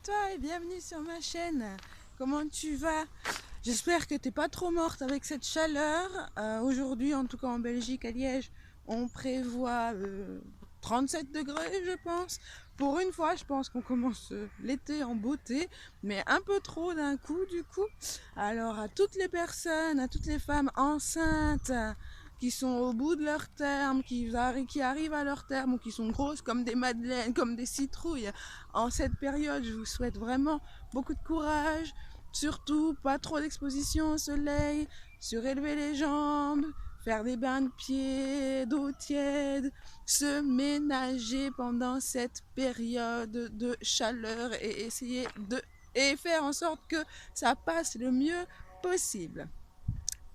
toi et bienvenue sur ma chaîne. Comment tu vas? J'espère que t'es pas trop morte avec cette chaleur. Aujourd'hui, en tout cas en Belgique, à Liège, on prévoit 37 degrés, je pense. Pour une fois, je pense qu'on commence l'été en beauté, mais un peu trop d'un coup, du coup. Alors, à toutes les personnes, à toutes les femmes enceintes, qui sont au bout de leur terme, qui arrivent à leur terme ou qui sont grosses comme des madeleines, comme des citrouilles, en cette période, je vous souhaite vraiment beaucoup de courage. Surtout, pas trop d'exposition au soleil, surélever les jambes, faire des bains de pieds, d'eau tiède, se ménager pendant cette période de chaleur et essayer de faire en sorte que ça passe le mieux possible.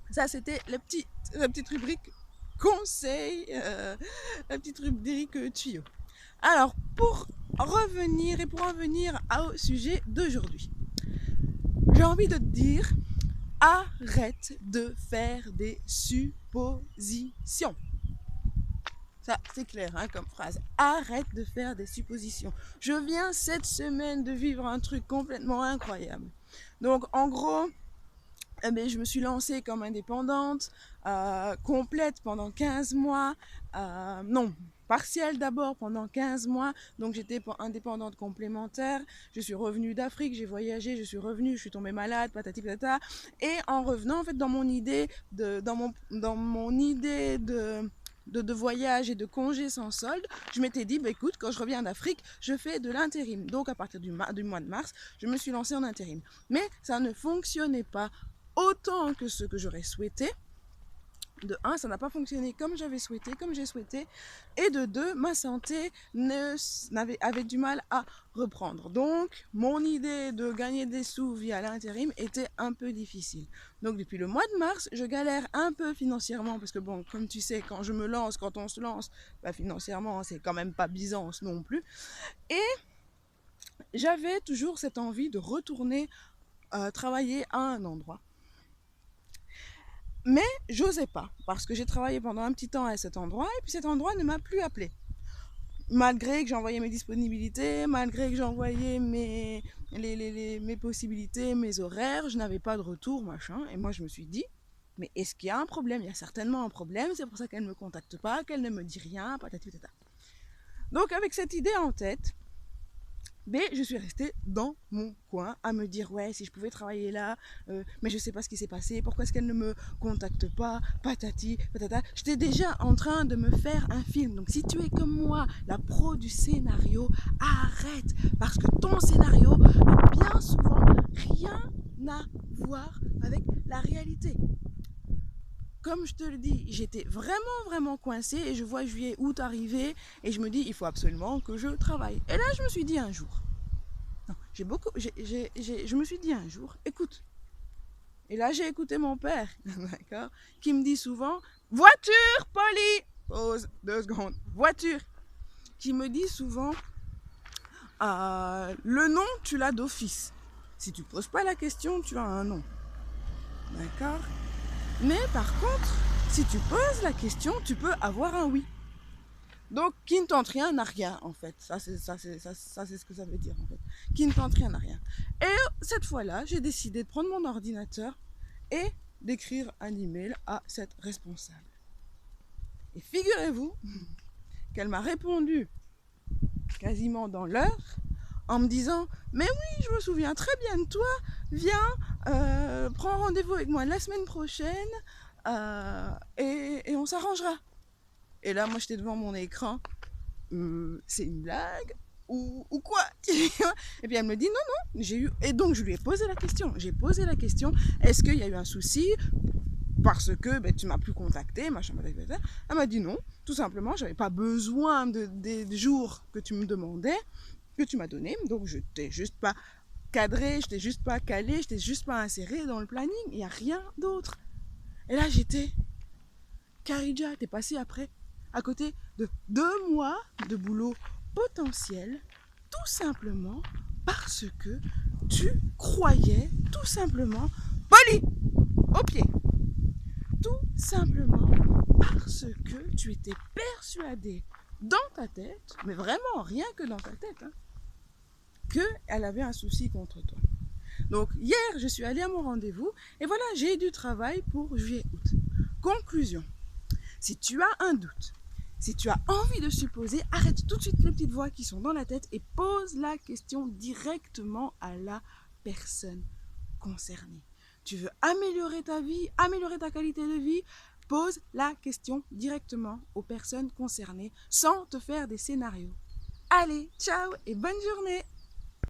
Ça, c'était la petite rubrique conseil, la petite rubrique tuyau. Alors, pour en venir au sujet d'aujourd'hui, j'ai envie de te dire, arrête de faire des suppositions. Ça, c'est clair comme phrase. Arrête de faire des suppositions. Je viens cette semaine de vivre un truc complètement incroyable. Donc, en gros, je me suis lancée comme indépendante, complète pendant 15 mois. Non, partielle d'abord pendant 15 mois. Donc j'étais indépendante complémentaire. Je suis revenue d'Afrique, j'ai voyagé, je suis revenue, je suis tombée malade, patati patata. Et en revenant, en fait, dans mon idée de voyage et de congé sans solde, je m'étais dit, écoute, quand je reviens d'Afrique, je fais de l'intérim. Donc à partir du mois de mars, je me suis lancée en intérim. Mais ça ne fonctionnait pas autant que ce que j'aurais souhaité. De un, ça n'a pas fonctionné comme j'avais souhaité, comme j'ai souhaité. Et de deux, ma santé avait du mal à reprendre. Donc, mon idée de gagner des sous via l'intérim était un peu difficile. Donc, depuis le mois de mars, je galère un peu financièrement. Parce que bon, comme tu sais, quand on se lance, financièrement, c'est quand même pas Byzance non plus. Et j'avais toujours cette envie de retourner travailler à un endroit. Mais j'osais pas, parce que j'ai travaillé pendant un petit temps à cet endroit, et puis cet endroit ne m'a plus appelé. Malgré que j'envoyais mes disponibilités, malgré que j'envoyais mes possibilités, mes horaires, je n'avais pas de retour, machin. Et moi, je me suis dit, mais est-ce qu'il y a un problème? Il y a certainement un problème, c'est pour ça qu'elle ne me contacte pas, qu'elle ne me dit rien, patati patata. Donc, avec cette idée en tête, je suis restée dans mon coin à me dire ouais, si je pouvais travailler là, mais je sais pas ce qui s'est passé, pourquoi est-ce qu'elle ne me contacte pas, patati patata. J'étais déjà en train de me faire un film. Donc si tu es comme moi, la pro du scénario, arrête, parce que ton scénario a bien souvent rien à voir avec la réalité. Comme je te le dis, j'étais vraiment coincée et je vois juillet, août arriver et je me dis il faut absolument que je travaille. Et là je me suis dit un jour, non, je me suis dit un jour, écoute. Et là j'ai écouté mon père, d'accord, qui me dit souvent voiture, Polly, pause 2 secondes, voiture, qui me dit souvent le nom tu l'as d'office. Si tu poses pas la question, tu as un nom, d'accord. Mais par contre, si tu poses la question, tu peux avoir un oui. Donc, qui ne tente rien n'a rien, en fait. Ça, c'est ce que ça veut dire, en fait. Qui ne tente rien n'a rien. Et cette fois-là, j'ai décidé de prendre mon ordinateur et d'écrire un email à cette responsable. Et figurez-vous qu'elle m'a répondu quasiment dans l'heure en me disant « Mais oui, je me souviens très bien de toi, viens, prends rendez-vous avec moi la semaine prochaine et on s'arrangera. » Et là, moi, j'étais devant mon écran. C'est une blague ou quoi? Et puis elle me dit non, j'ai eu. Et donc je lui ai posé la question. J'ai posé la question, est-ce qu'il y a eu un souci parce que tu m'as plus contacté, machin, machin. Elle m'a dit non, tout simplement, j'avais pas besoin des jours que tu me demandais, que tu m'as donné. Donc je t'ai juste pas cadré, je t'ai juste pas calé, je t'ai juste pas inséré dans le planning. Il n'y a rien d'autre. Et là j'étais, Karidja, t'es passé après à côté de 2 mois de boulot potentiel, tout simplement parce que tu croyais, tout simplement, Polly, au pied, tout simplement parce que tu étais persuadé dans ta tête, mais vraiment rien que dans ta tête, qu'elle avait un souci contre toi. Donc hier, je suis allée à mon rendez-vous et voilà, j'ai eu du travail pour juillet-août. Conclusion, si tu as un doute, si tu as envie de supposer, arrête tout de suite les petites voix qui sont dans la tête et pose la question directement à la personne concernée. Tu veux améliorer ta vie, améliorer ta qualité de vie, pose la question directement aux personnes concernées sans te faire des scénarios. Allez, ciao et bonne journée!